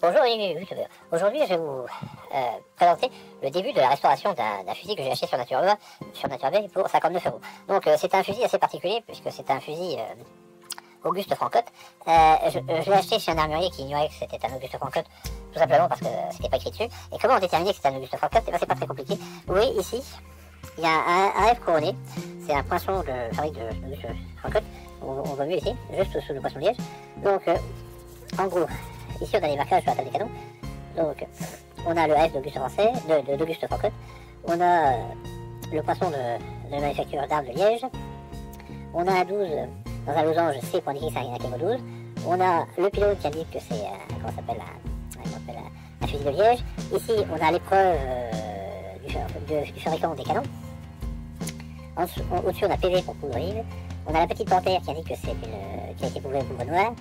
Bonjour, aujourd'hui je vais vous présenter le début de la restauration d'un fusil que j'ai acheté sur NatureBay pour 59 €. Donc c'est un fusil assez particulier puisque c'est un fusil Auguste Francotte. Je l'ai acheté chez un armurier qui ignorait que c'était un Auguste Francotte, tout simplement parce que c'était pas écrit dessus. Et comment déterminer que c'est un Auguste Francotte? C'est pas très compliqué. Vous voyez ici, il y a un F couronné, c'est un poinçon de fabrique de Auguste Francotte. On voit mieux ici, juste sous le poinçon de liège. Donc en gros, ici on a les marquages sur la table des canons. Donc on a le F d'Auguste français, d'Auguste Francotte. On a le poinçon de manufacture d'armes de Liège. On a un 12 dans un losange C pour indiquer que c'est un Camo 12. On a le pilote qui indique que c'est un fusil de Liège. Ici on a l'épreuve du fabricant des canons. Au-dessus on a PV pour poudre vive. On a la petite panthère qui indique que c'est qui a été poudrée de poudre noire.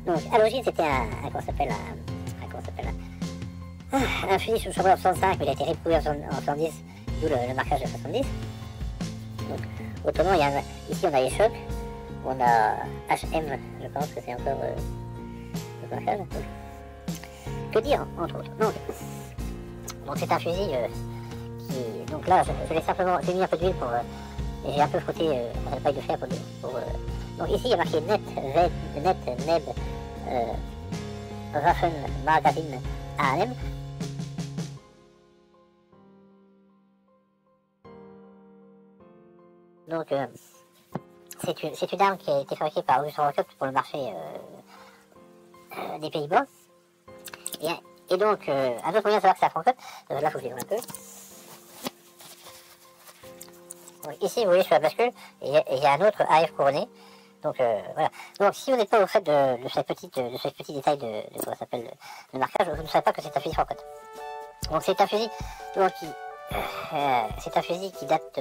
Donc à l'origine c'était un fusil sous chambre en 65, mais il a été réprouvé en 70, d'où le marquage de 70. Donc autrement, ici on a les chocs, on a HM, je pense que c'est encore le marquage. Que dire, entre autres. Donc c'est un fusil qui... Donc là, je l'ai simplement... J'ai mis un peu d'huile pour... et j'ai un peu frotté la paille de fer pour donc ici il y a marqué Neb Waffen Magazine AM. Donc c'est une arme qui a été fabriquée par Auguste Francotte pour le marché des Pays-Bas. Et donc un autre moyen de savoir que c'est à Francotte, là il faut que je l'ouvre un peu. Donc, ici vous voyez sur la bascule, il y a un autre AF couronné. Donc voilà. Donc si vous n'êtes pas au fait de ce petit détail de comment s'appelle le marquage, vous ne savez pas que c'est un fusil Francotte. Donc c'est un fusil qui date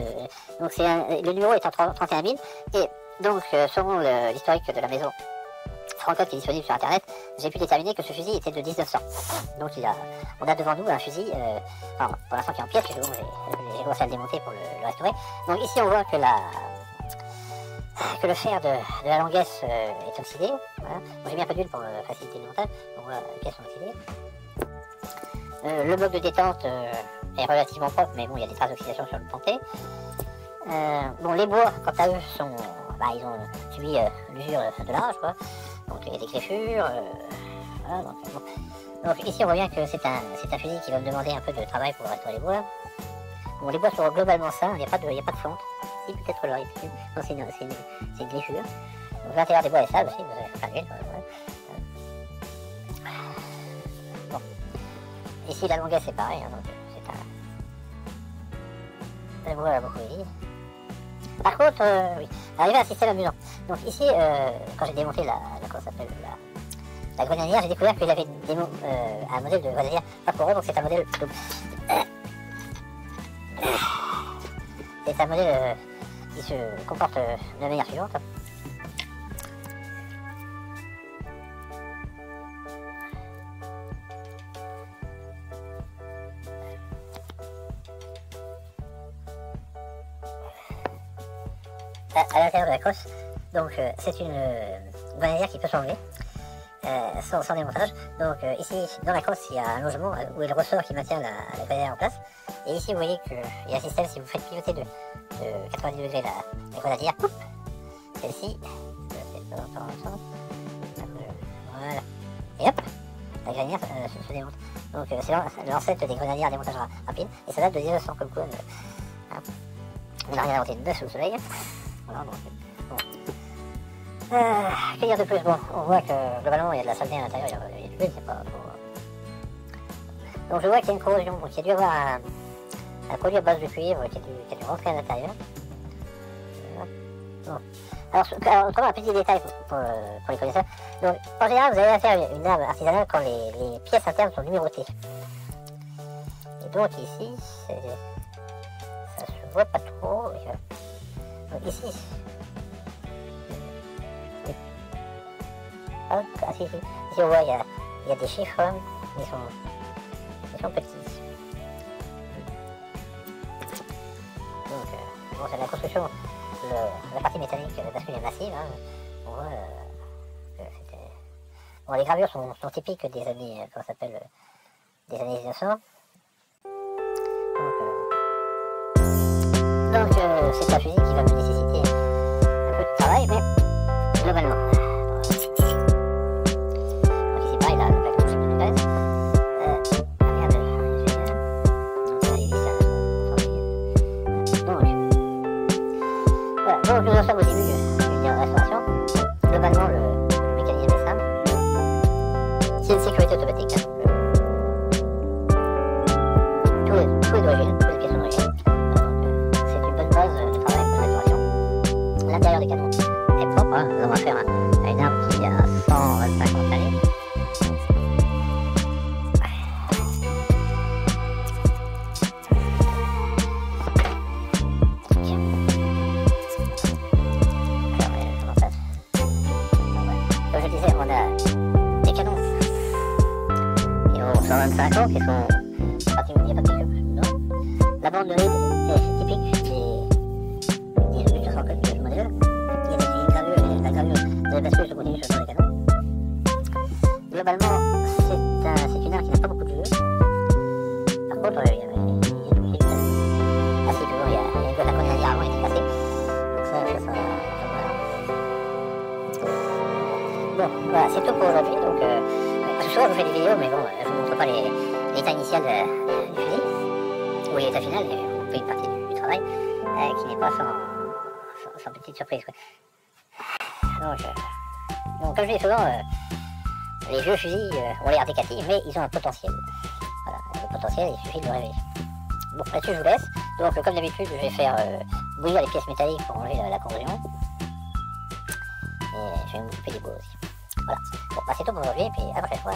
donc le numéro est en 31 000 et donc selon l'historique de la maison Francotte qui est disponible sur internet, j'ai pu déterminer que ce fusil était de 1900. Donc on a devant nous un fusil pour l'instant qui est en pièces, j'ai commencé à le démonter pour le restaurer. Donc ici on voit que le fer de la languesse est oxydé. Voilà. Bon, j'ai mis un peu d'huile pour faciliter le montage. On voit les pièces sont oxydées. Le bloc de détente est relativement propre, mais bon, il y a des traces d'oxydation sur le ponté. Bon, les bois, quant à eux, ils ont subi l'usure de l'âge, quoi. Donc il y a des griffures. Voilà, donc ici on voit bien que c'est un fusil qui va me demander un peu de travail pour restaurer les bois. Bon, les bois sont globalement sains, il n'y a pas de fente. Si, peut-être l'oreille. Non, c'est une griffure. Donc l'intérieur des bois est sale aussi, vous avez pas de l'huile. Bon. Ici la longueur c'est pareil, hein, donc c'est un bois beaucoup vieilli. Par contre, oui, arrivé à un système amusant. Donc ici, quand j'ai démonté la grenadière, j'ai découvert qu'il avait un modèle de grenadière pas pour eux, donc c'est un modèle qui se comporte de la manière suivante. À l'intérieur de la crosse, donc c'est une grenadière qui peut s'enlever sans démontage. Donc ici dans la crosse il y a un logement où est le ressort qui maintient la grenadière en place. Et ici vous voyez qu'il y a un système, si vous faites pivoter de 90 degrés la grenadière, celle-ci, voilà, et hop, la grenadière se démonte. Donc c'est l'ancêtre des grenadières à démontage rapide, et ça date de 1900 comme quoi. On n'a rien inventé de neuf sous le soleil. Voilà, bon. Que dire de plus? Bon, on voit que globalement il y a de la saleté à l'intérieur, il y a de l'huile, c'est pas trop... Donc je vois qu'il y a une corrosion, donc il y a dû avoir un produit à base de cuivre qui a dû rentrer à l'intérieur. Bon. Alors autrement, un petit détail pour les connaisseurs. Donc en général vous avez affaire à une arme artisanale quand les pièces internes sont numérotées. Et donc ici, ça se voit pas trop. Donc ici, ici on voit il y a des chiffres, ils sont petits. Donc bon, c'est la construction, la partie métallique de la bascule est massive, hein. On voit que c'était... Bon, les gravures sont typiques des années, comment ça s'appelle, des années 1900. Donc c'est un fusil qui va me nécessiter un peu de travail, mais globalement. Donc ici pareil, là, le plaque de mauvaise. Merde, les vis, donc, voilà, donc nous en sommes au début de la restauration. Globalement, le mécanisme est simple. C'est une sécurité automatique. Hein. Tout est d'origine, toutes les pièces sont d'origine. C'est une bonne base de travail pour la restauration. L'intérieur des canons est propre. Hein. Nous avons affaire à une arme qui a 125 années. Comme je disais, on a des canons qui ont 125 ans, qui sont pratiquement pas plus que non. La bande de ride est typique des 1800 codes de modèle. Il y a des gravures et la gravure de la bascule se continue sur les canons. Globalement, c'est une arme qui n'a pas beaucoup de jeu. Par contre, il y a assez toujours, il y a une gueule à connaître avant, il était cassée. Donc ça voilà. Bon, voilà, c'est tout pour aujourd'hui. Donc, parce que souvent, je vous fais des vidéos, mais bon, je ne vous montre pas l'état initial du fusil, ou l'état final, et on fait une partie du travail, qui n'est pas sans petite surprise. Quoi. Donc, comme je dis souvent, les vieux fusils ont l'air décatis, mais ils ont un potentiel. Voilà, le potentiel, il suffit de le réveiller. Bon, là-dessus, je vous laisse. Donc, comme d'habitude, je vais faire bouillir les pièces métalliques pour enlever la corrosion. Et je vais m'occuper du bois aussi. Voilà. Bon, bah c'est tout pour aujourd'hui, et puis à la prochaine fois.